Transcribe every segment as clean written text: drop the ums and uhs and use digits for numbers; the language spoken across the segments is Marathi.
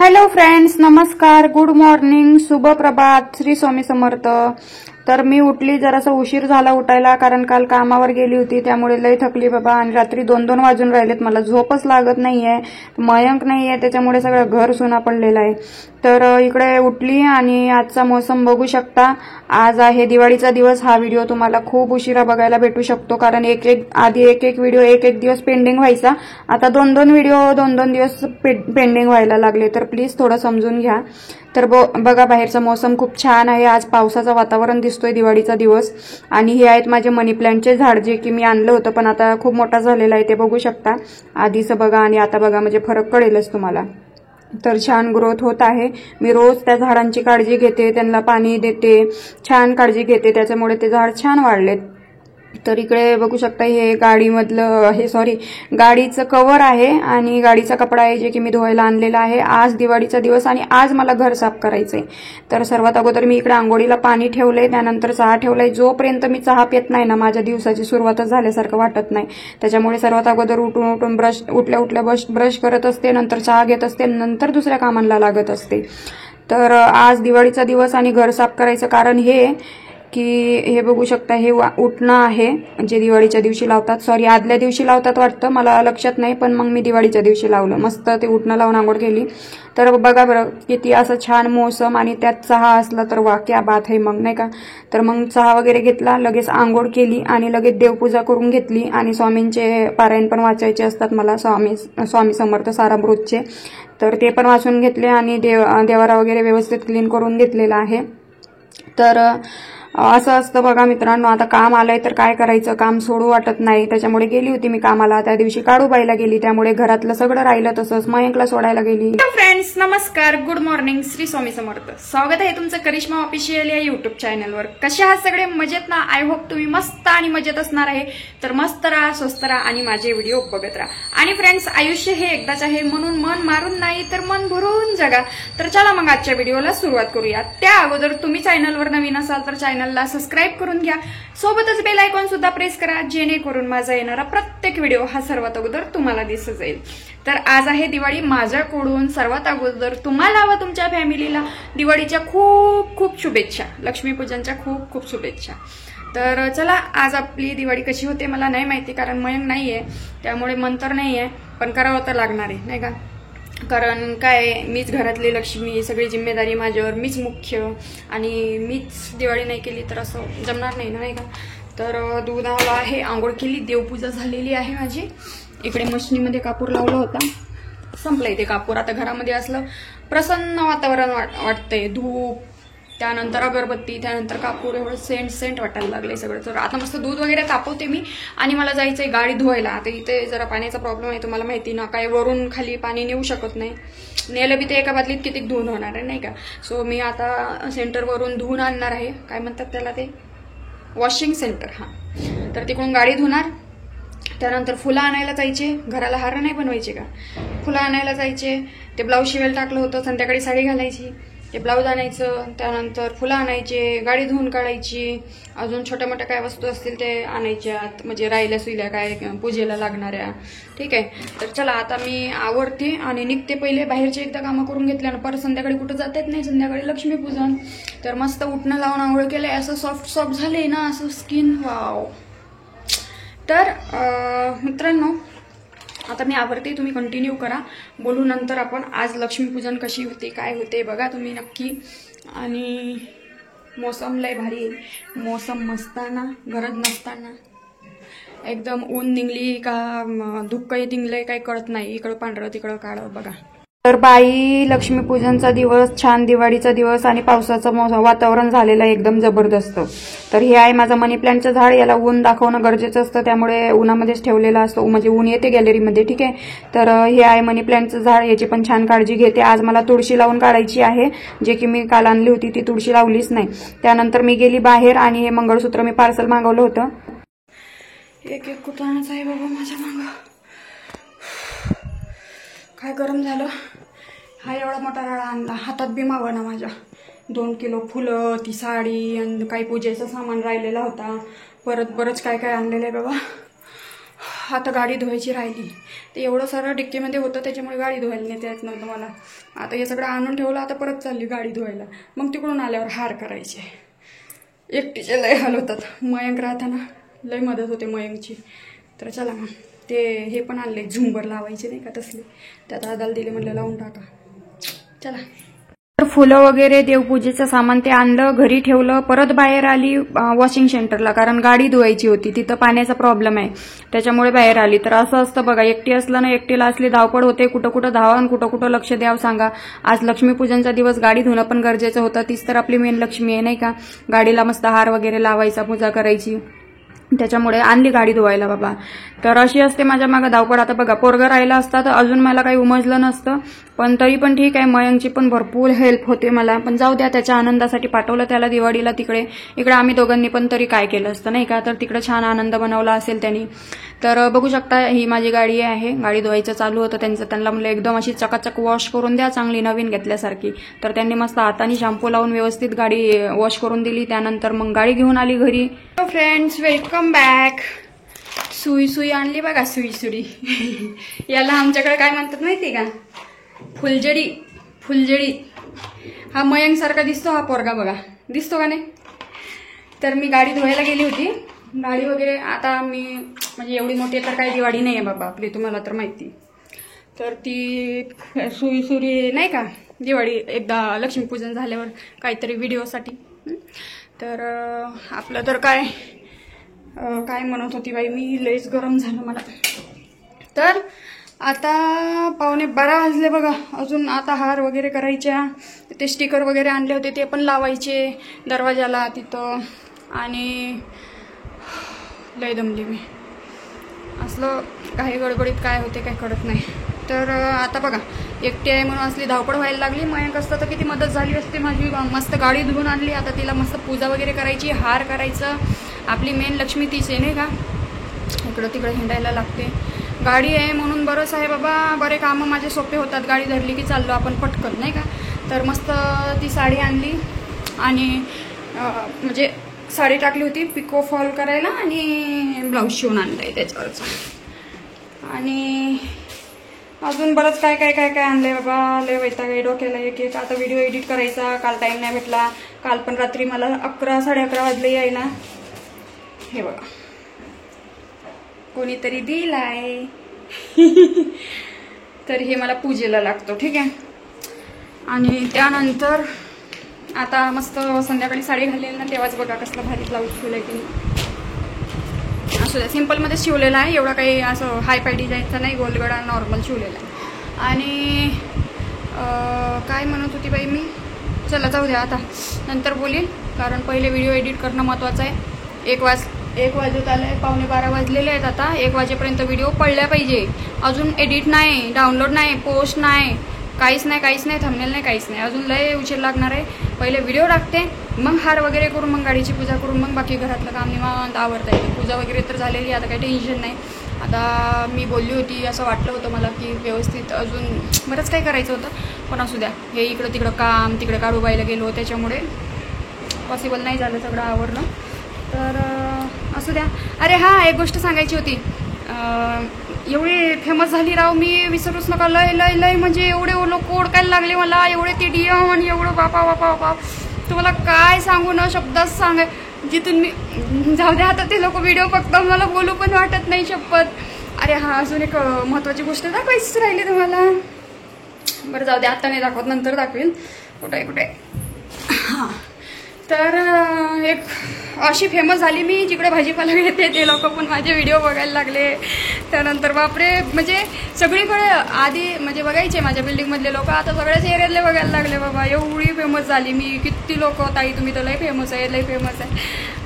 हॅलो फ्रेंड्स, नमस्कार, गुड मॉर्निंग, शुभ प्रभात, श्री स्वामी समर्थ। तर मी उठली, जरासा उशीर झाला उठायला कारण काल कामावर गेली होती, त्यामुळे लय थकली बाबा। आणि रात्री 2-2 वाजून राहिलेत, मला झोपच लागत नाहीये, मयंक नाहीये, त्याच्यामुळे सगळं घर सुना पडलेलं आहे। तर इकडे उठली आणि आजचा मौसम बघू शकता। आज आहे दिवाळीचा दिवस। हा व्हिडिओ तुम्हाला खूप उशिरा बघायला भेटू शकतो कारण आधी एक व्हिडिओ एक दिवस पेंडिंग व्हायचा, आता 2-2 व्हिडिओ 2-2 दिवस पेंडिंग व्हायला लागले, तर प्लीज थोडं समजून घ्या। तर बघा, बाहेरचा मौसम खूप छान आहे, आज पावसाचं वातावरण दिसतोय दिवाळीचा दिवस। आणि हे आहेत माझे मनी प्लांटचे झाड, जे की मी आणलं होतं पण आता खूप मोठा झालेला आहे, ते बघू शकता। आधीचं बघा आणि आता बघा, म्हणजे फरक कळेलच तुम्हाला। तर छान ग्रोथ होत आहे। मी रोज त्या झाडांची काळजी घेते, त्यांना पाणी देते, छान काळजी घेते, त्याच्यामुळे ते झाड छान वाढलेत। तर इकडे बघू शकता, हे गाडीचं कव्हर आहे आणि गाडीचा कपडा आहे, जे की मी धुवायला आणलेला आहे। आज दिवाळीचा दिवस आणि आज मला घर साफ करायचंय। तर सर्वात अगोदर मी इकडे आंघोळीला पाणी ठेवलंय, त्यानंतर चहा ठेवलाय। जोपर्यंत मी चहा पित नाही ना, माझ्या दिवसाची सुरुवातच झाल्यासारखं वाटत नाही, त्याच्यामुळे सर्वात अगोदर उठून उठल्या ब्रश करत असते, नंतर चहा घेत असते, नंतर दुसऱ्या कामांना लागत असते। तर आज दिवाळीचा दिवस आणि घर साफ करायचं कारण हे बघू शकता, हे उठणं आहे, जे दिवाळीच्या दिवशी लावतात, सॉरी आदल्या दिवशी लावतात वाटतं, मला लक्षात नाही, पण मग मी दिवाळीच्या दिवशी लावलं, मस्त ते उठणं लावून आंघोळ केली। तर बघा बरं, किती असं छान मौसम आणि त्यात चहा असला तर वा क्या बात आहे, मग नाही का। तर मग चहा वगैरे घेतला, लगेच आंघोळ केली आणि लगेच देवपूजा करून घेतली। आणि स्वामींचे पारायण पण वाचायचे असतात मला, स्वामी समर्थ सारामृतचे, तर ते पण वाचून घेतले आणि देवारा वगैरे व्यवस्थित क्लीन करून घेतलेला आहे। तर असं असतं बघा मित्रांनो, आता काम आलंय तर काय करायचं, काम सोडू वाटत नाही, त्याच्यामुळे गेली होती मी कामाला। त्या दिवशी काळूबाईला गेली, त्यामुळे घरातलं सगळं राहिलं तसंच, मयंकला सोडायला गेली। फ्रेंड्स, नमस्कार, गुड मॉर्निंग, श्री स्वामी समर्थ। स्वागत आहे तुमचं करिश्मा ऑफिशियल या युट्यूब चॅनलवर। कसे आहात सगळे, मजेत ना? आय होप तुम्ही मस्त आणि मजेत असणार आहे। तर मस्त राहा, स्वस्त राहा आणि माझे व्हिडिओ बघत राहा। आणि फ्रेंड्स, आयुष्य हे एकदाच आहे, म्हणून मन मारून नाही तर मन भरून जगा। तर चला मग आजच्या व्हिडिओला सुरुवात करूया। त्या अगोदर तुम्ही चॅनलवर नवीन असाल तर चॅनलला सबस्क्राईब करून घ्या, सोबतच बेल आयकॉन सुद्धा प्रेस करा, जेणेकरून माझा येणारा प्रत्येक व्हिडिओ हा सर्वात अगोदर तुम्हाला दिसत जाईल। तर आज आहे दिवाळी, माझ्याकडून सर्वात अगोदर तुम्हाला व तुमच्या फॅमिलीला दिवाळीच्या खूप खूप शुभेच्छा, लक्ष्मीपूजनच्या खूप खूप शुभेच्छा। तर चला, आज आपली दिवाळी कशी होते मला नाही माहिती, कारण मयंक नाहीये, त्यामुळे मन तर नाहीये, पण करावं तर लागणार आहे, नाही का। कारण काय, मीच घरातली लक्ष्मी, सगळी जिम्मेदारी माझ्यावर, मीच मुख्य, आणि मीच दिवाळी नाही केली तर असं जमणार नाही ना, नाही का। तर दूध आलं आहे, आंघोळ केली, देवपूजा झालेली आहे माझी। इकडे मशनीमध्ये कापूर लावला होता, संपलंय ते कापूर। आता घरामध्ये असलं प्रसन्न वातावरण वाटतंय, धूप, त्यानंतर अगरबत्ती, त्यानंतर कापूर, एवढं सेंट वाटायला लागलंय सगळं। तर आता मस्त दूध वगैरे तापवते मी आणि मला जायचंय गाडी धुवायला। आता इथे जरा पाण्याचा प्रॉब्लेम आहे, तुम्हाला माहिती ना, काय वरून खाली पाणी नेऊ शकत नाही, नेलं बी ते एका बादलीत किती धुवून होणार आहे, नाही का। सो मी आता सेंटरवरून धुवून आणणार आहे, काय म्हणतात त्याला, ते वॉशिंग सेंटर, हां। तर तिकडून गाडी धुणार, त्यानंतर फुलं आणायला जायचे, घराला हार नाही बनवायचे का, फुलं आणायला जायचे, ते ब्लाऊज शिवायला टाकलं होतं, संध्याकाळी साडी घालायची, ते ब्लाऊज आणायचं, त्यानंतर फुलं आणायचे, गाडी धुवून काढायची, अजून छोट्या मोठ्या काय वस्तू असतील ते आणायच्यात, म्हणजे राहिल्या सुईल्या काय पूजेला लागणाऱ्या, ठीक आहे। तर चला, आता मी आवरते आणि निघते, पहिले बाहेरचे एकदा कामं करून घेतल्या ना, परत संध्याकाळी कुठं जात येत नाही, संध्याकाळी लक्ष्मीपूजन। तर मस्त उठणं लावून आंघोळ केलंय, असं सॉफ्ट झाले ना, असं स्किन, वाव। तर मित्रांनो, आता मी आवडते, तुम्ही कंटिन्यू करा, बोलू नंतर आपण। आज लक्ष्मीपूजन कशी होते, काय होते बघा तुम्ही नक्की। आणि मौसम लय भारी आहे, मौसम मस्ताना, गरज नसताना, एकदम ऊन निघली का धुक्कही निघलंय काही कळत नाही, इकडं पांढरं तिकडं काळं बघा। तर बाई, लक्ष्मीपूजनचा दिवस, छान दिवाळीचा दिवस आणि पावसाचं वातावरण झालेलं आहे एकदम जबरदस्त। तर हे आहे माझं मनी प्लांटचं झाड, याला ऊन दाखवणं गरजेचं असतं, त्यामुळे उन्हामध्येच ठेवलेलं असतं, म्हणजे ऊन येते गॅलरीमध्ये, ठीक आहे। तर हे आहे मनी प्लांटचं झाड, याची पण छान काळजी घेते। आज मला तुळशी लावून काढायची आहे, जे की मी काल आणली होती, ती तुळशी लावलीच नाही। त्यानंतर मी गेली बाहेर आणि हे मंगळसूत्र मी पार्सल मागवलं होतं। एक कुटाणाच आहे बाबा माझ्या मागं, काय गरम झालं। हा एवढा मोठा राळा आणला, हातात बी मावना माझ्या, 2 किलो फुलं, ती साडी आणि काही पूजेचं सामान राहिलेला होता, परत बरंच काय काय आणलेलं आहे बाबा। आता गाडी धुवायची राहिली. ते एवढं सारं डिक्कीमध्ये होतं त्याच्यामुळे गाडी धुवायला नेता येत नव्हतं मला. आता हे सगळं आणून ठेवलं. आता परत चालली गाडी धुवायला. मग तिकडून आल्यावर हार करायचे. एकटीचे लय हाल होतात. मयंक राहताना लय मदत होते मयंकची. तर चला मग ते हे पण आणले झुंबर लावायचे नाही का तसले. त्यात आदाला दिले म्हणलं लावून टाका. चला. तर फुलं वगैरे देवपूजेचं सामान ते आणलं, घरी ठेवलं. परत बाहेर आली वॉशिंग सेंटरला, कारण गाडी धुवायची होती. तिथं पाण्याचा प्रॉब्लेम आहे त्याच्यामुळे बाहेर आली. तर असं असतं बघा, एकटी असलं ना, एकटीला असली धावपळ होते. कुठं कुठं धावा आणि कुठं कुठं लक्ष द्यावं सांगा. आज लक्ष्मीपूजनचा दिवस, गाडी धुणं पण गरजेचं होतं. तीच तर आपली मेन लक्ष्मी आहे नाही का. गाडीला मस्त हार वगैरे लावायचा, पूजा करायची. त्याच्यामुळे आणली गाडी धुवायला बाबा. तर अशी असते माझ्या मागं धावपळ. आता बघा पोरगा राहिला असता तर अजून मला काही उमजलं नसतं, पण तरी पण ठीक आहे. मयंकची पण भरपूर हेल्प होते मला. पण जाऊ द्या, त्याच्या आनंदासाठी पाठवलं त्याला दिवाळीला तिकडे. इकडे आम्ही दोघांनी पण तरी काय केलं असतं नाही का. तर तिकडे छान आनंद बनवला असेल त्यांनी. तर बघू शकता ही माझी गाडी आहे. गाडी धुवायचं चालू होतं त्यांचं. त्यांना म्हणलं एकदम अशी चकाचक वॉश करून द्या, चांगली नवीन घेतल्यासारखी. तर त्यांनी मस्त हाताने शॅम्पू लावून व्यवस्थित गाडी वॉश करून दिली. त्यानंतर मग गाडी घेऊन आली घरी. Friends, welcome back. सुई आणली बघा, सुई. याला आमच्याकडे काय म्हणतात माहिती का, फुलजडी. हा मयंक सारखा दिसतो हा पोरगा बघा, दिसतो का नाही. तर मी गाडी धुवायला गेली होती. गाडी वगैरे आता मी म्हणजे एवढी मोठी तर काही दिवाळी नाही आहे बाबा आपली, तुम्हाला तर माहिती. तर ती सुई नाही का, दिवाळी एकदा लक्ष्मीपूजन झाल्यावर काहीतरी व्हिडिओसाठी. तर आपलं तर काय म्हणत होती बाई मी, लयच गरम झालं मला. तर आता 11:15 वाजले बघा. अजून आता हार वगैरे करायच्या. ते स्टिकर वगैरे आणले होते ते पण लावायचे दरवाजाला तिथं. आणि लय दमली मी. असलं काही गडबडीत काय होते काय कळत नाही. तर आता बघा एकटी आहे म्हणून असली धावपळ व्हायला लागली. मयंक असतं तर किती मदत झाली असते माझी. मस्त गाडी धुवून आणली. आता तिला मस्त पूजा वगैरे करायची, हार करायचं. आपली मेन लक्ष्मी तीच आहे नाही का. इकडं तिकडं हिंडायला लागते. गाडी आहे म्हणून बरंच आहे बाबा. बरे कामं माझे सोपे होतात. गाडी धरली की चाललो आपण पटकन नाही का. तर मस्त ती साडी आणली आणि म्हणजे साडी टाकली होती पिको फॉल करायला आणि ब्लाऊज शिवून आणलं आहे त्याच्यावरचं. आणि अजून बरंच काय आणलंय बाबा. लय वैताग आहे डोक्याला एक. आता व्हिडिओ एडिट करायचा, काल टाइम नाही भेटला. काल पण रात्री मला 11-11:30 वाजले यायला. हे बघा कोणीतरी दिलाय. तर हे मला पूजेला लागतो ठीक आहे. आणि त्यानंतर आता मस्त संध्याकाळी साडी घालेल ना तेव्हाच बघा कसला भारी ब्लाऊज शिवलाय की. असं द्या सिम्पलमध्ये शिवलेला आहे. एवढा काही असं हाय फाय डिझाईनचा नाही, गोलगडा नॉर्मल शिवलेला आहे. आणि काय म्हणत होती बाई मी. चला जाऊ द्या आता नंतर बोलील, कारण पहिले व्हिडिओ एडिट करणं महत्त्वाचं आहे. 1 वाजत आलंय, 11:15 वाजलेले आहेत. आता 1 वाजेपर्यंत व्हिडिओ पडल्या पाहिजे. अजून एडिट नाही, डाउनलोड नाही, पोस्ट नाही, काहीच नाही, थंबनेल नाही, काहीच नाही. अजून लय उशीर लागणार आहे. पहिले व्हिडिओ टाकते, मग हार वगैरे करून, मग गाडीची पूजा करून, मग बाकी घरातलं काम निवांत आवरता येईल. पूजा वगैरे तर झालेली, आता काही टेन्शन नाही. आता मी बोलली होती, असं वाटलं होतं मला की व्यवस्थित अजून बरंच काही करायचं होतं, पण असू द्या. हे इकडं तिकडं काम, तिकडे काढूबाईला गेलो त्याच्यामुळे पॉसिबल नाही झालं सगळं आवरलं. तर असू द्या. अरे हां, एक गोष्ट सांगायची होती. एवढी फेमस झाली राव मी, विसरूच नका. लय म्हणजे एवढे लोक ओळखायला लागले मला, एवढे ते DM आणि एवढं बापा तुम्हाला काय सांगू ना, शब्दात सांगाय जिथून मी. जाऊ द्या आता, ते लोक व्हिडिओ बघता मला बोलू पण वाटत नाही शपथ. अरे हां, अजून एक महत्त्वाची गोष्ट दाखवायचीच राहिली तुम्हाला. बरं जाऊ द्या, आता नाही दाखवत, नंतर दाखवेल. कुठे हां. तर एक अशी फेमस झाली मी, जिकडे भाजीपाला घेते ते लोक पण माझे व्हिडिओ बघायला लागले. त्यानंतर बापरे, म्हणजे सगळीकडे आधी म्हणजे बघायचे माझ्या बिल्डिंगमधले लोक, आता सगळ्याच एरियातले बघायला लागले बाबा. एवढी फेमस झाली मी. किती लोक, ताई तुम्ही तर लय फेमस आहे.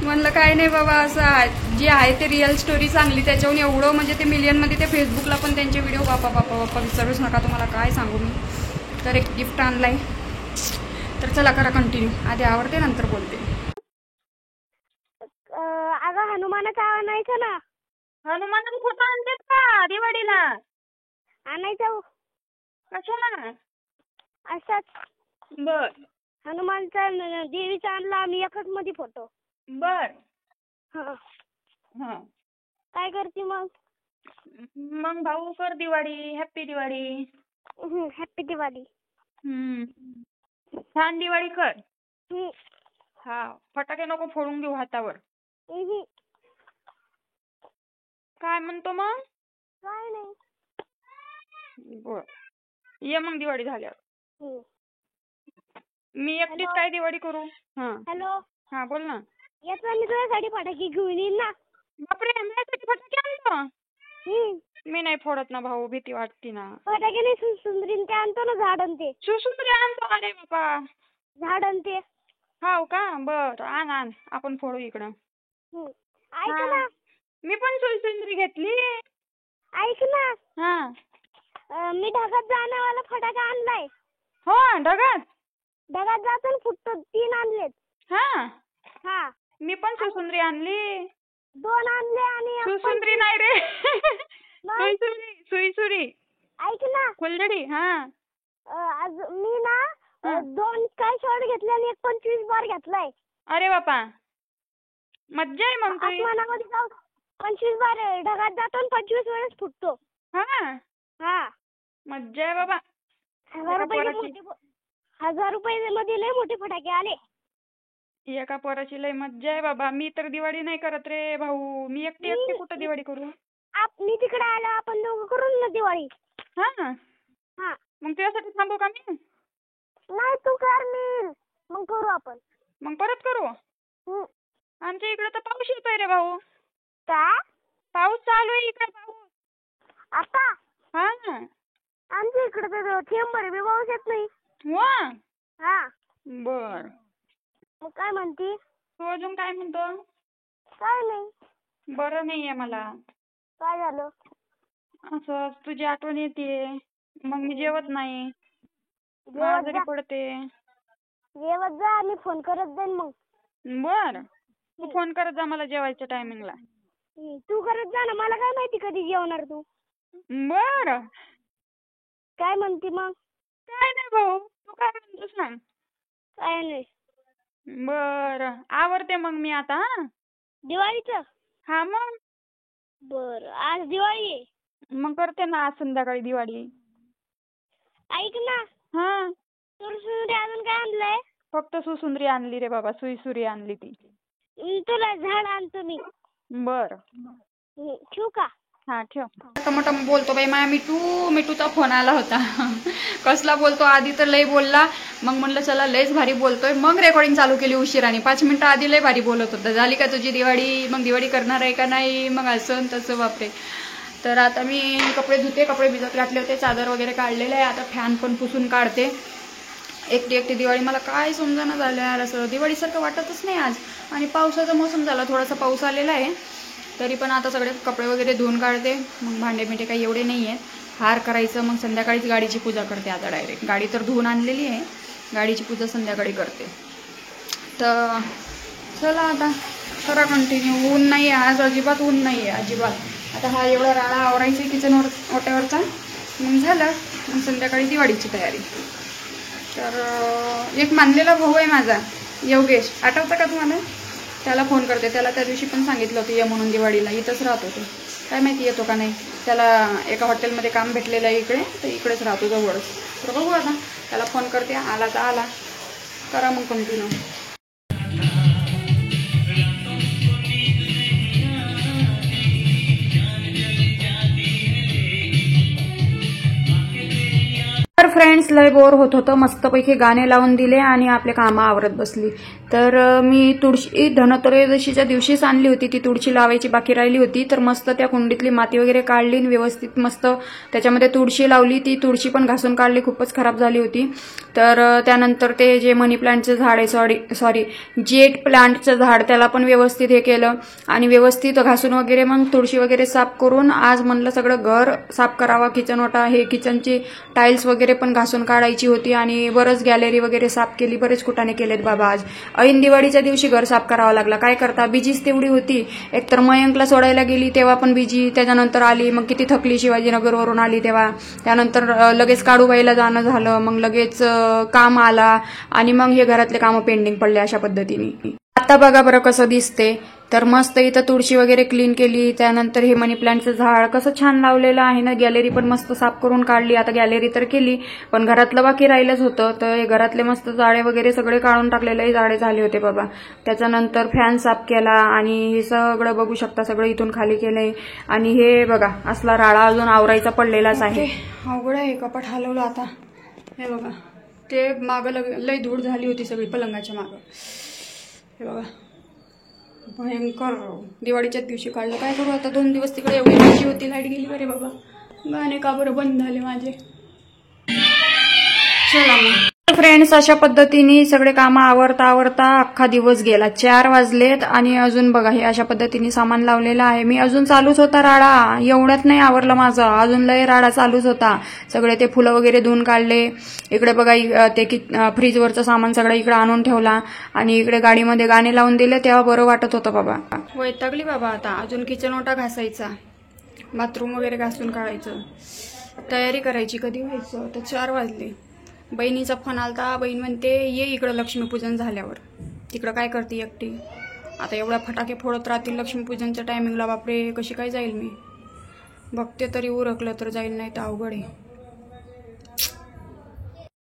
म्हणलं काय नाही बाबा, असं जे आहे ते रिअल स्टोरी चांगली. त्याच्याहून एवढं म्हणजे ते मिलियनमध्ये ते फेसबुकला पण त्यांचे व्हिडिओ बापा विचारूच नका, तुम्हाला काय सांगू मी. तर एक गिफ्ट आणलाय. तर चला करा कंटिन्यू. आधी आवडते नंतर बोलते. अगं हनुमानाचा आणायचं ना. हनुमानाचा फोटो आणतात का दिवाळीला? आणायचं कशाला? असंच. बर. हनुमानचा देवीचा आणला आम्ही एकच मध्ये फोटो. बर. हा. हा. काय करते मग? मग भाऊ कर दिवाळी, हॅप्पी दिवाळी. हॅपी दिवाळी. छान दिवाळी कर. हम्म. हा, फटाके नको फोडून घेऊ हातावर. हम्म. काय म्हणतो मग? काय नाही. बर, ये मग दिवाळी झाल्यावर. हम्म. मी एकटीच काय दिवाळी करू? हॅलो. हा बोल ना. येतो मी तुझ्यासाठी फटाके घेऊन येईन ना. बापरे, माझ्यासाठी फटाके आणतो? हम्म. मी नाही फोडत ना भाऊ, भीती वाटते ना. फटाके नाही, सुंदरीन ते आणतो ना, झाडन ते. सुसुंदरी आणतो. अरे बापा, झाडन ते. हाव का? बर, आण आपण फोडू इकडं. ऐक ना. मी पण सुसुंदरी घेतली. ऐक ना. मी ढगात जाण्यावाला फटाका आणलाय. हो, ढगात जाताना फुटतो 3 आणलेत. हा. मी पण सुसुंदरी आणली. 2 आणले आणि सुसुंदरी नाही रे. सुईसुरी. ऐक ना. फुलझडी. आज मी ना 2 स्काय शॉट घेतले आणि 25 बार घेतलाय. अरे बापा, मज्जा आहे मग तुझी. आसमानामध्ये जाऊ 25 बार ढगात जातो आणि 25 वेळेस फुटतो. हा. मज्जा आहे बाबा. 1000 रुपये मध्ये लय मोठे फटाके आले. एका पोराची लय मज्जा आहे बाबा. मी तर दिवाळी नाही करत रे भाऊ. मी एकटी कुठं दिवाळी करू? मी तिकडे आलो, आपण दोघं करू ना दिवाळी. हा. मग तुझ्यासाठी थांबू का मी? नाही, तू कर, मी मग करू आपण. मग परत करू? आमच्या इकडे तर पाऊस येतोय रे भाऊ. काय? पाऊस चालू आहे इकडे पाऊस. आता? हा. आमच्या इकडे तर थेंबर बी पाऊस येत नाही. हा. बर. मग काय म्हणती? तू अजून काय म्हणतो? काय नाही. बरं नाहीये मला. काय झालं? असंच तुझी आठवण येते, मग मी जेवत नाही, आजारी पडते. जेवत जा, मी फोन करत जाईन मग. बर, तू फोन करत जा मला जेवायच्या टायमिंगला. तू करत जा ना, मला काय माहिती कधी जेवणार तू. बर. काय म्हणती मग? काय नाही भाऊ, तू काय म्हणतो सांग. काय नाही. बर, आवरते मग मी आता. दिवाळीचं? हा मग. बर, आज दिवाळी आहे. मग करते ना आज संध्याकाळी दिवाळी. ऐक ना. सुरसुंदरी अजून काय आणलंय? फक्त सुसुंदरी आणली रे बाबा, सुईसुरी आणली ती. तुला झाड आणतो मी. बर. ठेवू का? हा ठेव. टमटम बोलतो बाई माया. मिठूचा फोन आला होता. कसला बोलतो, आधी तर लय बोलला, मग म्हणलं चला लयच भारी बोलतोय, मग रेकॉर्डिंग चालू केली उशिराने. 5 मिनिटं आधी लय भारी बोलत होता. झाली का तुझी दिवाळी? मग दिवाळी करणार आहे का नाही? मग असं तसं बापरे. तर आता मी कपडे धुते, कपडे भिजत घातले होते, चादर वगैरे काढलेले आहे. आता फॅन पण पुसून काढते. एकटी दिवाळी मला काय समजाना झालं यार. असं दिवाळीसारखं वाटतच नाही आज. आणि पावसाचा मोसम झाला, थोडासा पाऊस आलेला आहे. तरी पण आता सगळे कपडे वगैरे धुवून काढते. मग भांडे बिंडे काही एवढे नाही आहेत. हार करायचं, मग संध्याकाळीच गाडीची पूजा करते. आता डायरेक्ट गाडी तर धुवून आणलेली आहे, गाडीची पूजा संध्याकाळी करते. तर चला आता करा कंटिन्यू. ऊन नाही आहे आज, अजिबात ऊन नाही आहे, अजिबात. आता हा एवढा राळा आवरायचा आहे किचन ओट्यावरचा, मग झालं. मग संध्याकाळी दिवाळीची तयारी. तर एक मानलेला भाऊ आहे माझा, योगेश, आठवतं का तुम्हाला? त्याला फोन करते. त्याला त्या दिवशी पण सांगितलं होतं ये म्हणून दिवाळीला. इथंच राहतो तो, काय माहिती येतो का नाही. त्याला एका हॉटेलमध्ये काम भेटलेलं आहे इकडे, तर इकडेच राहतो जवळच. तर बघू आता, त्याला फोन करते. आला तर आला, करा मग कंटिन्यू. तर फ्रेंड्स लय बोर होत होतं, मस्तपैकी गाणे लावून दिले आणि आपले कामं आवरत बसली. तर मी तुळशी धनत्रयोदशीच्या दिवशीच आणली होती. ती तुळशी लावायची बाकी राहिली होती. तर मस्त त्या कुंडीतली माती वगैरे काढली, व्यवस्थित मस्त त्याच्यामध्ये तुळशी लावली. ती तुळशी पण घासून काढली, खूपच खराब झाली होती. तर त्यानंतर ते जे मनी प्लांटचं झाड आहे, सॉरी जेट प्लांटचं झाड, त्याला पण व्यवस्थित हे केलं आणि व्यवस्थित घासून वगैरे मग तुळशी वगैरे साफ करून आज म्हणलं सगळं घर साफ करावा. किचन ओटा, हे किचनची टाईल्स वगैरे पण घासून काढायची होती आणि बरंच गॅलरी वगैरे साफ केली. बरेच कुटाने केलेत बाबा आज. ऐन दिवाळीच्या दिवशी घर साफ करावं लागला. काय करता, बिजीच तेवढी होती. एकतर मयंकला सोडायला गेली तेव्हा पण बिजी, त्याच्यानंतर आली मग किती थकली, शिवाजीनगरवरून आली तेव्हा. त्यानंतर लगेच काळूबाईला जाणं झालं, मग लगेच काम आला आणि मग हे घरातले कामं पेंडिंग पडले अशा पद्धतीने. आता बघा बरं कसं दिसते. तर मस्त इथं तुळशी वगैरे क्लीन केली. त्यानंतर हे मनी प्लांटचं झाड कसं छान लावलेलं आहे ना. गॅलरी पण मस्त साफ करून काढली. आता गॅलरी तर केली पण घरातलं बाकी राहिलंच होतं. तर हे घरातले मस्त जाळे वगैरे सगळे काढून टाकलेले जाळे झाले होते बाबा. त्याच्यानंतर फॅन साफ केला आणि हे सगळं बघू शकता सगळं इथून खाली केलंय. आणि हे बघा असला राळा अजून आवरायचा पडलेलाच आहे. अवघड आहे. कपाट हलवलं आता. हे बघा ते मागं लय धूळ झाली होती सगळी पलंगाच्या मागं. हे बघा भयंकर दिवाळीच्याच दिवशी काढलं. काय करू आता 2 दिवस तिकडे एवढी मजा होती. लाईट गेली बरे बाबा. गाणे का बरं बंद झाले माझे. चला मग फ्रेंड्स अशा पद्धतीने सगळे कामं आवरता आवरता अख्खा दिवस गेला. 4 वाजलेत आणि अजून बघा हे अशा पद्धतीने सामान लावलेलं आहे. मी अजून चालूच होता राडा. एवढ्यात नाही आवरलं माझं. अजून लय राडा चालूच होता. सगळे ते फुलं वगैरे धुवून काढले. इकडे बघा ते फ्रीजवरचं सामान सगळं इकडे आणून ठेवला आणि इकडे गाडीमध्ये गाणे लावून दिले. तेव्हा बरं वाटत होतं बाबा. वैतागली बाबा आता. अजून किचन ओटा घासायचा. बाथरूम वगैरे घासून काढायचं. तयारी करायची. कधी व्हायचं तर 4 वाजले. बहिणीचा फोन आलता. बहीण म्हणते ये इकडं लक्ष्मीपूजन झाल्यावर. तिकडं काय करते एकटी. आता एवढ्या फटाके फोडत राहतील लक्ष्मीपूजनच्या टायमिंगला. बापरे कशी काय जाईल मी. बघते तरी उरकलं तर जाईल नाही तर अवघड आहे.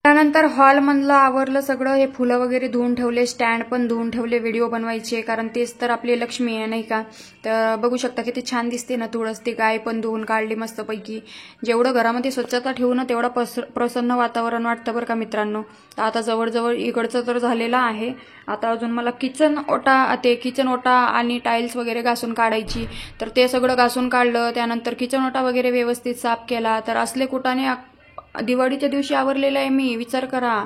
त्यानंतर हॉलमधलं आवरलं सगळं. हे फुलं वगैरे धुवून ठेवले. स्टँड पण धुवून ठेवले व्हिडिओ बनवायचे कारण तेच तर आपली लक्ष्मी आहे नाही का. तर बघू शकता किती छान दिसते ना तुळस. ती गाय पण धुवून काढली मस्तपैकी. जेवढं घरामध्ये स्वच्छता ठेवू ना तेवढं प्रसन्न वातावरण वाटतं बरं का मित्रांनो. तर आता जवळजवळ इकडचं तर झालेलं आहे. आता अजून मला किचन ओटा आणि टाईल्स वगैरे घासून काढायची. तर ते सगळं घासून काढलं. त्यानंतर किचन ओटा वगैरे व्यवस्थित साफ केला. तर असले कुटाने दिवाळीच्या दिवशी आवरलेलं आहे मी. विचार करा.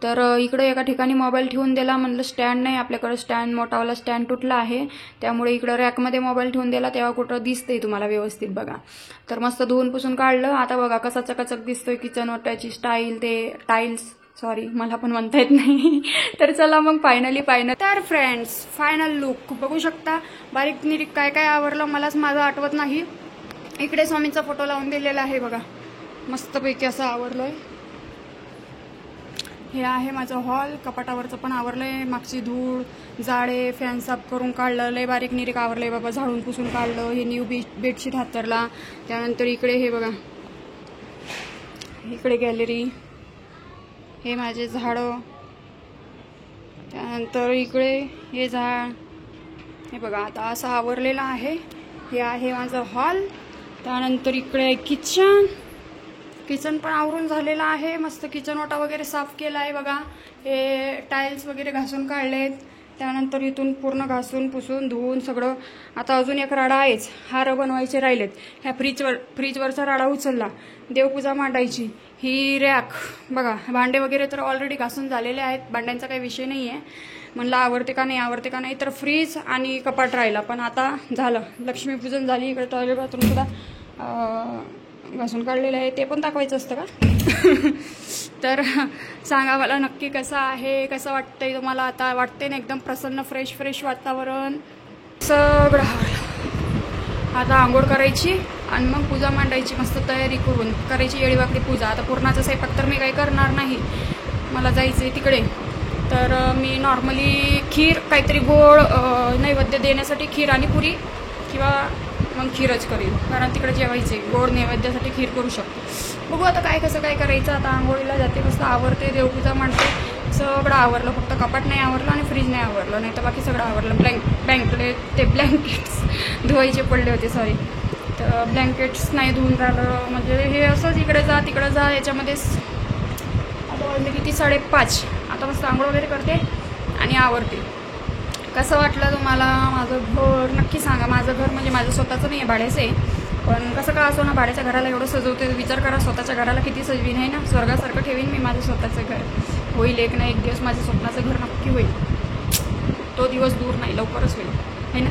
तर इकडे एका ठिकाणी मोबाईल ठेवून दिला. म्हणलं स्टँड नाही आपल्याकडे. स्टँड मोठावाला स्टँड तुटला आहे त्यामुळे इकडं रॅकमध्ये मोबाईल ठेवून दिला. तेव्हा कुठं दिसतंय तुम्हाला व्यवस्थित बघा. तर मस्त धुवून पुसून काढलं. आता बघा कसा चकाचक दिसतोय किचन ओट्याची स्टाईल. ते टाईल्स सॉरी मला पण म्हणता येत नाही. तर चला मग तर फ्रेंड्स फायनल लुक बघू शकता. बारीक निरीक काय काय आवरलं मलाच माझं आठवत नाही. इकडे स्वामींचा फोटो लावून दिलेला आहे बघा. मस्तपैकी असं आवरलंय. हे आहे माझं हॉल. कपाटावरचं पण आवरलंय. मागची धूळ जाळे फॅन साफ करून काढलं. लय बारीक निरीक आवरलंय बाबा. झाडून पुसून काढलं. हे न्यू बेडशीट हातरला. त्यानंतर इकडे हे बघा इकडे गॅलरी. हे माझे झाडं. त्यानंतर इकडे हे झाड. हे बघा आता असं आवरलेलं आहे. हे आहे माझं हॉल. त्यानंतर इकडे किचन पण आवरून झालेलं आहे. मस्त किचन ओटा वगैरे साफ केला आहे बघा. हे टाईल्स वगैरे घासून काढलेत. त्यानंतर इथून पूर्ण घासून पुसून धुवून सगळं. आता अजून एक राडा आहेच. हार बनवायचे राहिलेत. ह्या फ्रीजवरचा राडा उचलला. देवपूजा मांडायची. ही रॅक बघा. भांडे वगैरे तर ऑलरेडी घासून झालेले आहेत. भांड्यांचा काही विषय नाही आहे. म्हणलं आवडते का नाही तर फ्रीज आणि कपाट राहिला. पण आता झालं. लक्ष्मीपूजन झाली. इकडे टॉयलेट बाथरूम सुद्धा घासून काढलेलं आहे. ते पण दाखवायचं असतं का. तर सांगा मला नक्की कसं आहे. कसं वाटतंय तुम्हाला. आता वाटते ना एकदम प्रसन्न फ्रेश वातावरण सगळं. आता आंघोळ करायची आणि मग पूजा मांडायची. मस्त तयारी करून करायची येळीवाकडी पूजा. आता पूर्णाचा स्वयंपाक तर मी काही करणार नाही. मला जायचं आहे तिकडे. तर मी नॉर्मली खीर काहीतरी गोड नैवेद्य देण्यासाठी खीर आणि पुरी किंवा मग खीरच करेल कारण तिकडे जेवायचे. गोड नैवेद्यासाठी खीर करू शकतो. बघू आता कसं काय करायचं. आता आंघोळीला जाते. मस्त आवरते. देवपूजा मांडते. सगळं आवरलं. फक्त कपाट नाही आवरलं आणि फ्रीज नाही आवरलं. नाही तर बाकी सगळं आवरलं. ब्लँकेट्स धुवायचे पडले होते सॉरी. तर ब्लँकेट्स नाही धुवून राहिलं. म्हणजे हे असंच इकडे जा तिकडे जा याच्यामध्येच. आता वाजले किती 5:30. आता मस्त आंघोळ वगैरे करते आणि आवरते. कसं वाटलं तुम्हाला माझं घर नक्की सांगा. माझं घर म्हणजे माझं स्वतःचं नाही आहे. भाड्याचं आहे. पण कसं का असो ना भाड्याच्या घराला एवढं सजवते. विचार करा स्वतःच्या घराला किती सजवीन आहे ना. स्वर्गासारखं ठेवीन मी माझं स्वतःचं घर. होईल एक ना एक दिवस माझं स्वप्नाचं घर नक्की होईल. तो दिवस दूर नाही लवकरच होईल है ना.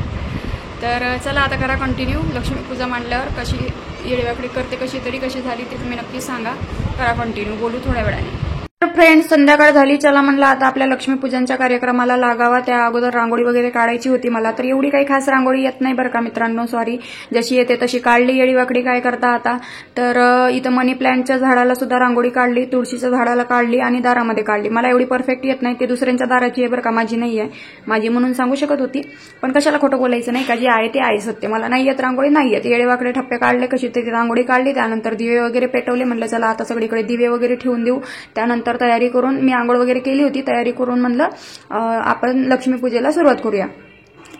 तर चला आता करा कंटिन्यू. लक्ष्मीपूजा मांडल्यावर कशी येळीवाकडी करते कशी झाली ते तुम्ही नक्की सांगा. करा कंटिन्यू. बोलू थोड्या वेळाने. तर फ्रेंड्स, संध्याकाळ झाली. चला म्हणलं आता आपल्या लक्ष्मीपूजनच्या कार्यक्रमाला लागावा. त्या अगोदर रांगोळी वगैरे काढायची होती मला. तर एवढी काही खास रांगोळी येत नाही बरं का मित्रांनो, सॉरी. जशी येते तशी काढली. येडी वाकडी काय करता आता. तर इथं मनी प्लॅन्टच्या झाडाला सुद्धा रांगोळी काढली, तुळशीच्या झाडाला काढली आणि दारामध्ये काढली. मला एवढी परफेक्ट येत नाही, ते दुसऱ्यांच्या दाराची आहे बरं का, माझी नाही आहे. माझी म्हणून सांगू शकत होती, पण कशाला खोटं बोलायचं नाही का. जे आहे ते आहे सत्य. मला नाही येत रांगोळी, नाही येत. येडे वाकडे ठप्पे काढले, कशी तरी रांगोळी काढली. त्यानंतर दिवे वगैरे पेटवले. म्हणलं चला आता सगळीकडे दिवे वगैरे ठेवून देऊ. त्यानंतर तयारी करून मी आंघोळ वगैरे केली होती. तयारी करून म्हणलं आपण लक्ष्मीपूजेला सुरुवात करूया.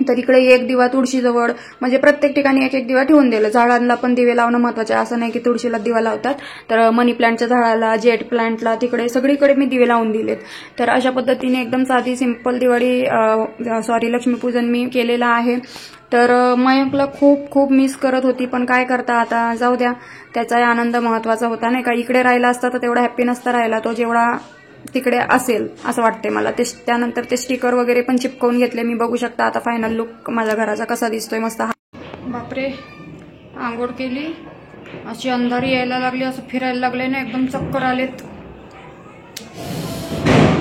तर इकडे एक दिवा तुळशीजवळ, म्हणजे प्रत्येक ठिकाणी एक एक दिवा ठेवून दिलं. झाडांना पण दिवे लावणं महत्वाचं आहे, असं नाही की तुळशीला दिवा लावतात. तर मनी प्लांटच्या झाडाला, जेट प्लांटला, तिकडे सगळीकडे मी दिवे लावून दिलेत. तर अशा पद्धतीने एकदम साधी सिंपल लक्ष्मीपूजन मी केलेलं आहे. तर मयंकला खूप खूप मिस करत होती, पण काय करता आता, जाऊ द्या. त्याचाही आनंद महत्वाचा होता नाही का. इकडे राहिला असता तर तेवढा हॅप्पी नसता राहिला तो जेवढा तिकडे असेल असं वाटते मला. त्यानंतर ते स्टिकर वगैरे पण चिपकवून घेतले मी. बघू शकता आता फायनल लुक माझ्या घराचा कसा दिसतोय, मस्त. बापरे, आंघोळ केली, अशी अंधारी यायला लागली, असं फिरायला लागले ना, एकदम चक्कर आलेत.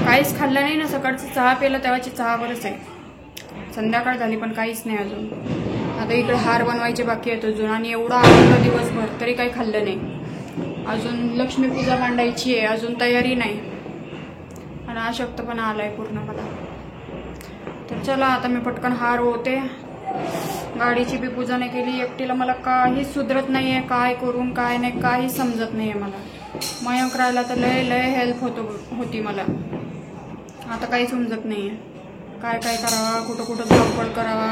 काहीच खाल्लं नाही ना. सकाळची चहा पिलं तेव्हाची चहा बरंच आहे. संध्याकाळ झाली पण काहीच नाही अजून. आता इकडे हार बनवायचे बाकी आहेत अजून, आणि एवढा आवडलं दिवसभर तरी काही खाल्लं नाही. अजून लक्ष्मीपूजा मांडायची आहे, अजून तयारी नाही, आणि अशक्तपणा आलाय पूर्ण मला. तर चला आता मी पटकन हार होते. गाडीची बी पूजा नाही केली. एकटीला मला काहीच सुधरत नाहीये, काय करून काय नाही काही समजत नाहीये मला. मयंक राहिला तर लय लय हेल्प होती मला. आता काही समजत नाहीये काय काय करावा, कुठं कुठं धावपळ करावा.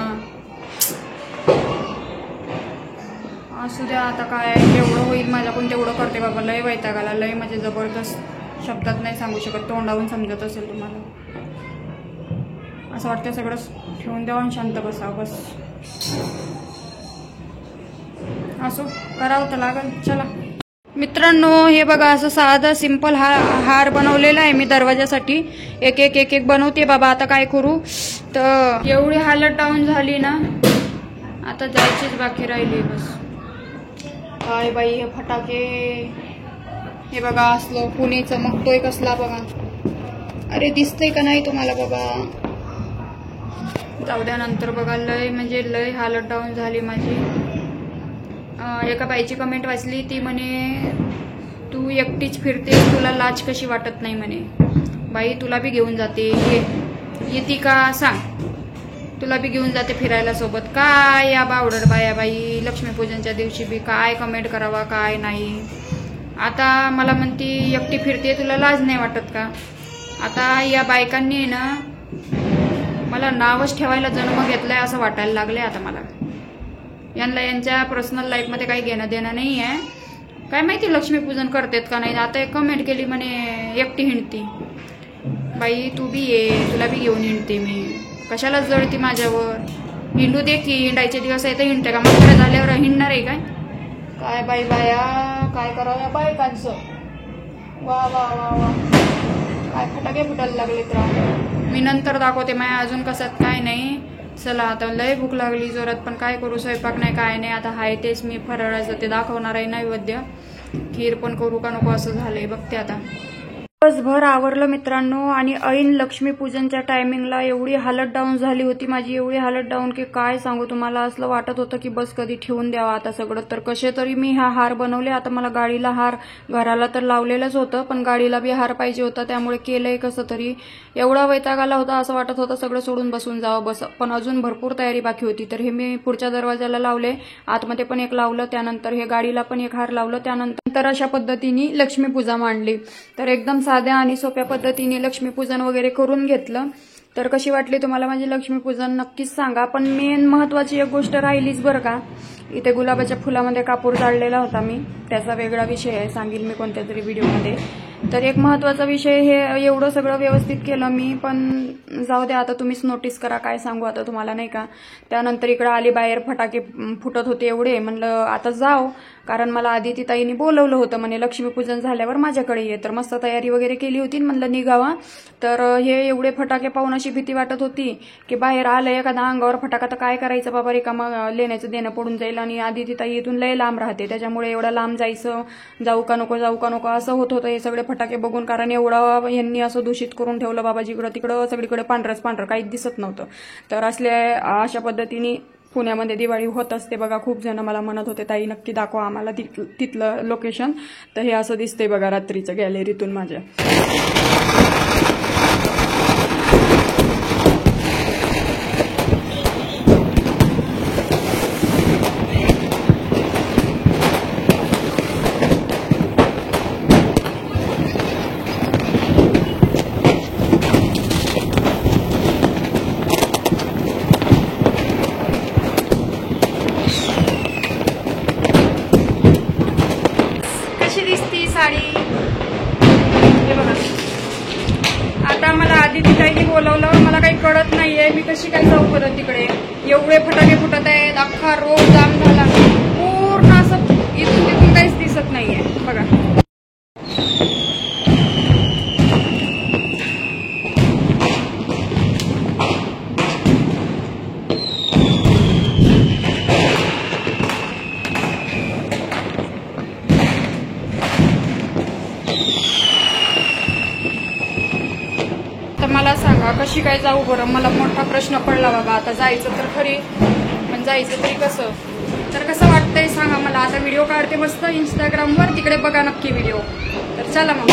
असू द्या आता, काय जेवढं होईल माझ्याकडून तेवढं करते बाबा. लय वैतागाला, लय म्हणजे जबरदस्त. शब्दात नाही सांगू शकत, तोंडावून समजत असेल तुम्हाला. असं वाटतं सगळं ठेवून द्यावं आणि शांत बसावं बस. असो, करावं तर लागल. चला मित्रांनो, हे बघा असं साधा सिंपल हार बनवलेला आहे मी दरवाजासाठी. एक एक एक एक बनवते बाबा. आता काय करू, तर एवढी हालत डाऊन झाली ना, आता जायचीच बाकी राहिली बस. काय बाई हे फटाके, हे बघा असलं पुणे चमकतोय कसला बघा. अरे दिसतंय का नाही तुम्हाला बाबा. जाऊ द्या, नंतर बघा. लय म्हणजे लय हालत डाऊन झाली माझी. एका बाईची कमेंट वाचली, ती म्हणे तू एकटीच फिरते, तुला लाज कशी वाटत नाही म्हणे. बाई तुला बी घेऊन जाते, येती का सांग. तुला बी घेऊन जाते फिरायला सोबत. काय या बावडर बाया बाई, लक्ष्मीपूजनच्या दिवशी बी काय कमेंट करावा काय नाही. आता मला म्हणती एकटी फिरते, तुला लाज नाही वाटत का. आता या बायकांनी ना मला नावच ठेवायला जन्म घेतलाय असं वाटायला लागले आता मला. यांना यांच्या पर्सनल लाईफमध्ये काही घेणं देणं नाही आहे. काय माहिती लक्ष्मीपूजन करतेत का नाही. आता एक कमेंट केली म्हणे एकटी हिंडती. बाई तू बी ये, तुला बी घेऊन हिंडते मी. कशाला जळती माझ्यावर. हिंडू दे की, हिंडायचे दिवस आहे तर हिंडते का. मग झाल्यावर हिंडणार आहे काय. काय बाई बाया, काय करावं बायकांचं. वा वा वा वा, काय फटाके फुटायला लागलेत राव. मी नंतर दाखवते माया अजून कसात काय नाही. चला आता लय भूक लागली जोरात, पण काय करू, स्वयंपाक नाही काय नाही. आता हाय तेच मी फराळाचं ते दाखवणार आहे नैवेद्य. खीर पण करू का नको असं झालंय, बघते आता. दिवसभर आवरलं मित्रांनो, आणि ऐन लक्ष्मीपूजनच्या टायमिंगला एवढी हालत डाऊन झाली होती माझी, एवढी हालत डाऊन की काय सांगू तुम्हाला. असलं वाटत होतं की बस कधी ठेवून द्यावा आता सगळं. तर कसे तरी मी हा हार बनवले. आता मला गाडीला हार, घराला तर लावलेलंच होतं पण गाडीला बी हार पाहिजे होता, त्यामुळे केलंय कसं तरी. एवढा वैताग आला होता, असं वाटत होतं सगळं सोडून बसून जावं बस. पण अजून भरपूर तयारी बाकी होती. तर हे मी पुढच्या दरवाजाला लावले, आतमध्ये पण एक लावलं, त्यानंतर हे गाडीला पण एक हार लावलं. त्यानंतर अशा पद्धतीने लक्ष्मीपूजा मांडली. तर एकदम साध्या आणि सोप्या पद्धतीने लक्ष्मीपूजन वगैरे करून घेतलं. तर कशी वाटली तुम्हाला माझी लक्ष्मीपूजन नक्कीच सांगा. पण मेन महत्वाची एक गोष्ट राहिलीच बरं का. इथे गुलाबाच्या फुलामध्ये कापूर जाळलेला होता मी, त्याचा वेगळा विषय आहे, सांगेल मी कोणत्या तरी व्हिडिओमध्ये. तर एक महत्वाचा विषय, हे एवढं सगळं व्यवस्थित केलं मी, पण जाऊ द्या आता, तुम्हीच नोटीस करा काय सांगू आता तुम्हाला नाही का. त्यानंतर इकडे आली बाहेर, फटाके फुटत होते एवढे, म्हणलं आता जाऊ कारण मला आदिती ताईंनी बोलवलं होतं, म्हणे लक्ष्मीपूजन झाल्यावर माझ्याकडे ये. तर मस्त तयारी वगैरे केली होती, म्हणलं निघावा. तर हे एवढे फटाके पाहून अशी भीती वाटत होती की बाहेर आलं एखादा अंगावर फटाका तर काय करायचं बाबा, रिकामा लेण्याचं देणं पडून जाईल. आणि आदिती ताई इथून लय लांब राहते, त्याच्यामुळे एवढा लांब जायचं, जाऊ का नको असं होत होतं हे सगळे फटाके बघून. कारण एवढं यांनी असं दूषित करून ठेवलं बाबा, जिकडं तिकडं सगळीकडे पांढरच पांढरं, काहीच दिसत नव्हतं. तर असल्या अशा पद्धतीने पुण्यामध्ये दिवाळी होत असते बघा. खूप जण मला म्हणत होते ताई नक्की दाखवा आम्हाला तिथलं लोकेशन. तर हे असं दिसतंय बघा रात्रीचं गॅलरीतून माझ्या. साडी हे बघा. आता मला आदिती ताईंनी बोलवलं, मला काही कळत नाहीये मी कशी काय जाऊ परत तिकडे. एवढे फटाके फुटत आहेत, अख्खा रोड जाम झाला, पूर्ण असं इथून तिथून काहीच दिसत नाहीये बघा. मला सांगा कशी काय जाऊ बरं, मला मोठा प्रश्न पडला बाबा. आता जायचं तर खरी, पण जायचं तरी कसं. तर कसं वाटतंय सांगा मला. आता व्हिडिओ काढते मस्त इंस्टाग्रामवर, तिकडे बघा नक्की व्हिडिओ. तर चला मग.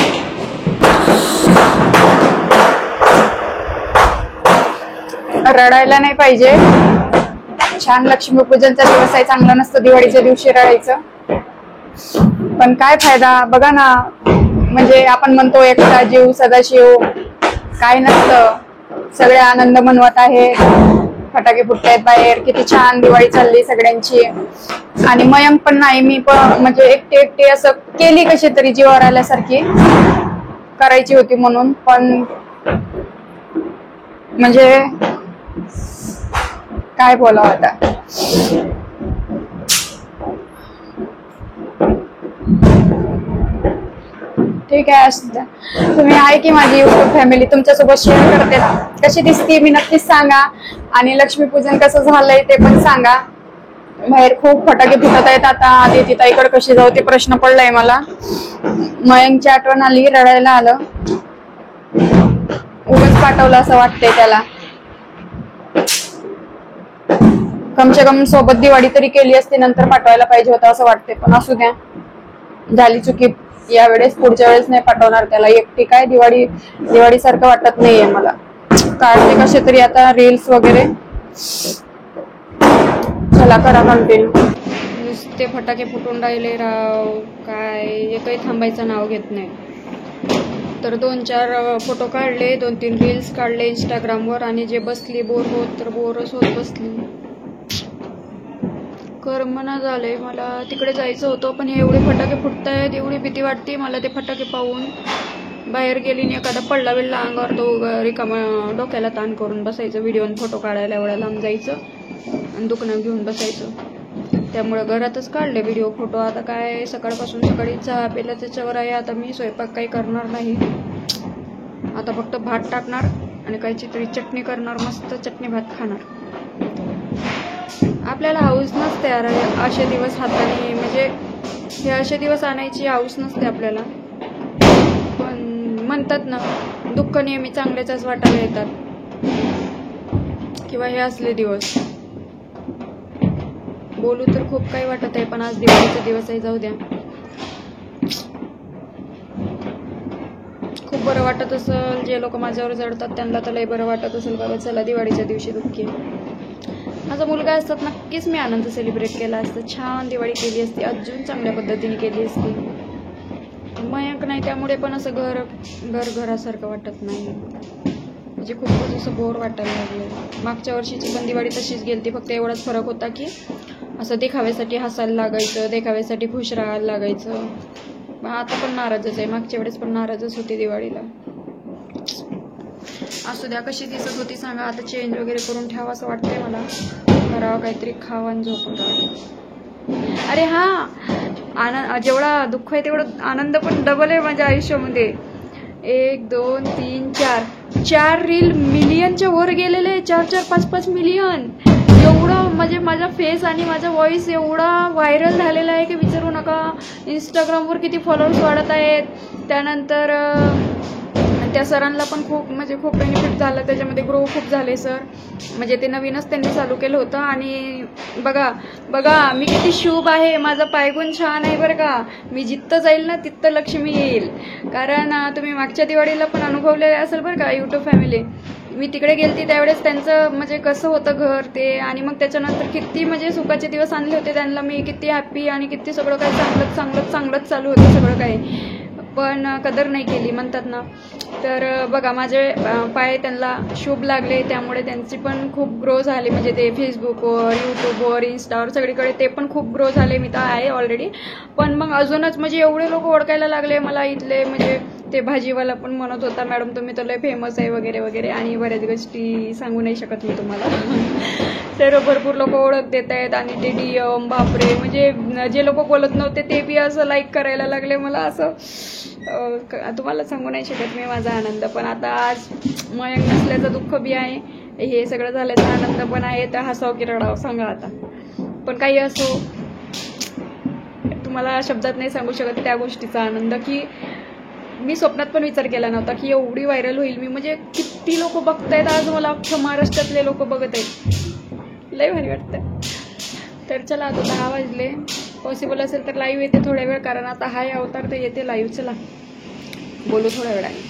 रडायला नाही पाहिजे, छान लक्ष्मीपूजनचा दिवस आहे, चांगला नसतं दिवाळीच्या दिवशी रडायचं. पण काय फायदा बघा ना, म्हणजे आपण म्हणतो एकटा जीव सदाशिव, काय नसतं. सगळे आनंद मनवत आहे, फटाके फुटतायत बाहेर, किती छान दिवाळी चालली सगळ्यांची. आणि मयंक पण नाही, मी पण म्हणजे एकटी असं केली कशी तरी जीवावर आल्यासारखी करायची होती म्हणून. पण म्हणजे काय बोलावं आता. ठीक आहे, असं तुम्ही आहे की माझी युट्यूब फॅमिली, तुमच्यासोबत शेअर करते ना. कशी दिसते मी नक्कीच सांगा, आणि लक्ष्मीपूजन कसं झालंय ते पण सांगा. बाहेर खूप फटाके फुटत आहेत. आता आदिती ताईकडे कशी जाऊ ते प्रश्न पडलाय मला. मयंकची आठवण आली, रडायला आलं. उगाच पाठवलं असं वाटतंय त्याला. कमसे कम सोबत दिवाळी तरी केली असती, नंतर पाठवायला पाहिजे होतं असं वाटतंय. पण असू द्या, झाली चुकी यावेळेस, पुढच्या वेळेस नाही पाठवणार त्याला. एकटी काय दिवाळी सारखं वाटत नाहीये मला. काढते कसे तरी आता रील्स वगैरे. चला करा कंटिन्यू. नुसते फटाके फुटून राहिले राव, काय एकही थांबायचं नाव घेत नाही. तर 2-4 फोटो काढले, 2-3 रील्स काढले इंस्टाग्रामवर, आणि जे बसली बोर होत तर बोरच होत बसली. करमना झालंय मला. तिकडे जायचं होतं, पण हे एवढे फटाके फुटतायत, एवढी भीती वाटते मला ते फटाके पाहून. बाहेर गेली आणि एखादा पडला बिडला अंगावर, तो रिकामा डोक्याला ताण करून बसायचं. व्हिडिओ फोटो काढायला एवढ्या लांब जायचं आणि दुकानात घेऊन बसायचं. त्यामुळे घरातच काढले व्हिडिओ फोटो. आता काय सकाळपासून सकाळी चहा पेला त्याच्यावर आहे. आता मी स्वयंपाक काही करणार नाही, आता फक्त भात टाकणार आणि काहीची तरी चटणी करणार, मस्त चटणी भात खाणार. आपल्याला हाऊस नसते यार असे दिवस हाताने, म्हणजे हे असे दिवस आणायची हाऊस नसते आपल्याला. पण म्हणतात ना, दुःख नेहमी चांगल्याच वाटायला येतात, किंवा हे असले दिवस. बोलू तर खूप काही वाटत आहे, पण आज दिवाळीचा दिवस आहे, जाऊ द्या. खूप बरं वाटत असेल, जे लोक माझ्यावर जडतात त्यांना तर लय बरं वाटत असेल बाबा, चला दिवाळीच्या दिवशी दुःखी. माझा मुलगा असतात नक्कीच मी आनंद सेलिब्रेट केला असतं, छान दिवाळी केली असती, अजून चांगल्या पद्धतीने केली असती. मयंक नाही त्यामुळे पण असं घरासारखं वाटत नाही, म्हणजे खूपच असं बोर वाटायला लागलं. मागच्या वर्षीची पण दिवाळी तशीच गेलती, फक्त एवढाच फरक होता की असं देखाव्यासाठी हसायला लागायचं, देखाव्यासाठी खुश राहायला लागायचं. आता पण नाराजच आहे, मागच्या वेळेस पण नाराजच होती दिवाळीला. असू द्या, कशी दिसत होती सांगा. आता चेंज वगैरे करून ठेवा असं वाटतंय मला, करावं काहीतरी, खावं आणि झोपून राहावं. अरे हां, जेवढा दुःख आहे तेवढं आनंद पण डबल आहे माझ्या आयुष्यामध्ये. 1 2 3 4 रील मिलियनच्या वर गेलेले, 4 5 मिलियन. एवढं म्हणजे माझा फेस आणि माझा व्हॉइस एवढा व्हायरल झालेला आहे की विचारू नका. इंस्टाग्रामवर किती फॉलोअर्स वाढत आहेत. त्यानंतर त्या सरांना पण खूप म्हणजे खूप बेनिफिट झालं, त्याच्यामध्ये ग्रो खूप झाले सर. म्हणजे ते नवीनच त्यांनी चालू केलं होतं. आणि बघा मी किती शुभ आहे, माझा पायगुण छान आहे बरं का. मी जिथं जाईल ना तिथं लक्ष्मी येईल. कारण तुम्ही मागच्या दिवाळीला पण अनुभवलेलं असेल बरं का यूट्यूब फॅमिली. मी तिकडे गेलती त्यावेळेस त्यांचं म्हणजे कसं होतं घर ते, आणि मग त्याच्यानंतर किती म्हणजे सुखाचे दिवस आणले होते त्यांना मी. किती हॅप्पी आणि किती सगळं काही चांगलंच चालू होतं सगळं काही. पण कदर नाही केली म्हणतात ना. तर बघा माझे पाय त्यांना शुभ लागले, त्यामुळे त्यांची पण खूप ग्रो झाली. म्हणजे ते फेसबुकवर, यूट्यूबवर, इंस्टावर सगळीकडे ते पण खूप ग्रो झाले. मी तर आहे ऑलरेडी, पण मग अजूनच म्हणजे एवढे लोक ओळखायला लागले मला इथले. म्हणजे ते भाजीवाला पण म्हणत होता मॅडम तुम्ही तर लय फेमस आहे वगैरे वगैरे, आणि बऱ्याच गोष्टी सांगू नाही शकत मी तुम्हाला. तर भरपूर लोक ओळख देत आहेत. आणि ते DM बापरे, म्हणजे जे लोक बोलत नव्हते ते बी असं लाईक करायला लागले मला. असं तुम्हाला सांगू नाही शकत मी माझा आनंद. पण आता आज मयंक नसल्याचं दुःख बी आहे, हे सगळं झाल्याचा आनंद पण आहे. तर हसाव की रडाव सांगा आता. पण काही असो, तुम्हाला शब्दात नाही सांगू शकत त्या गोष्टीचा आनंद की मी स्वप्नात पण विचार केला नव्हता की एवढी व्हायरल होईल मी. म्हणजे किती लोक बघतायत आज मला, अख्ख्या महाराष्ट्रातले लोक बघत आहेत. लय भारी वाटतं. तर चला आता 10 वाजले. पॉसिबल असेल तर लाईव्ह येते थोड्या वेळ, कारण आता हाय अवतार तर येते लाईव्ह. चला बोलू थोड्या वेळाने.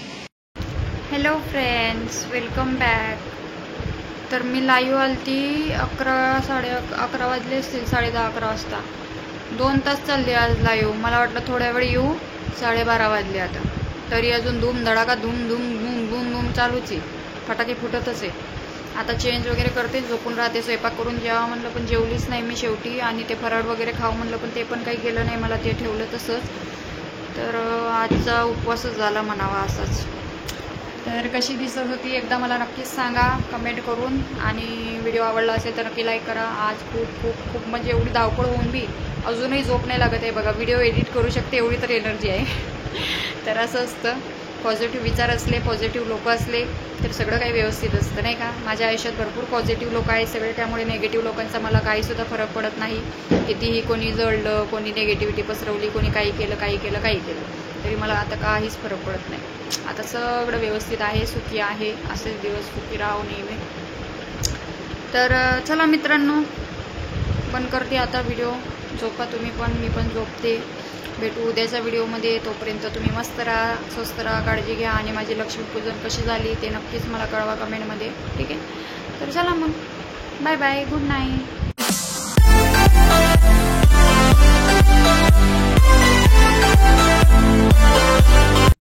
Hello friends, welcome back. तर मी लाईव्ह आलती 11 वाजले असतील, 10:30-11 वाजता. 2 तास चालली आज लाईव्ह. मला वाटलं थोड्या वेळ येऊ, 12:30 वाजले आता. तरी अजून धूम धडाका धूम धूम धूम धूम धूम चालूच आहे. फटाके फुटतच आहे. आता चेंज वगैरे करते, झोपून राहते. स्वयंपाक करून जेवा म्हणलं पण जेवलीच नाही मी शेवटी. आणि ते फराळ वगैरे खाऊ म्हणलं पण ते पण काही केलं नाही, मला ते ठेवलं तसंच. तर आजचा उपवासच झाला म्हणावा असाच. तर कशी दिसत होती एकदा मला नक्कीच सांगा कमेंट करून. आणि व्हिडिओ आवडला असेल तर नक्की लाईक करा. आज खूप खूप खूप म्हणजे एवढी धावपळ होऊन बी अजूनही झोप नाही लागत आहे बघा. व्हिडिओ एडिट करू शकते एवढी तर एनर्जी आहे. तर असं असतं, पॉझिटिव्ह विचार असले, पॉझिटिव्ह लोक असले तर सगळं काही व्यवस्थित असतं नाही का. माझ्या आयुष्यात भरपूर पॉझिटिव्ह लोक आहेत सगळे, त्यामुळे निगेटिव्ह लोकांचा मला काहीसुद्धा फरक पडत नाही. कितीही कोणी जळलं, कोणी निगेटिव्हिटी पसरवली, कोणी काही केलं तरी मला आता काहीच फरक पडत नाही. आता सगळं व्यवस्थित आहे, सुखी आहे. असेच दिवस सुखी राहू नेहमी. तर चला मित्रांनो, बंद करते आता व्हिडिओ. झोपा तुम्ही पण, मी पण झोपते. भेटू उद्याच्या व्हिडिओमध्ये. तोपर्यंत तुम्ही मस्त राहा, स्वस्त राहा, काळजी घ्या. आणि माझी लक्ष्मीपूजन कशी झाली ते नक्कीच मला कळवा कमेंटमध्ये, ठीक आहे. तर चला मग, बाय बाय, गुड नाईट.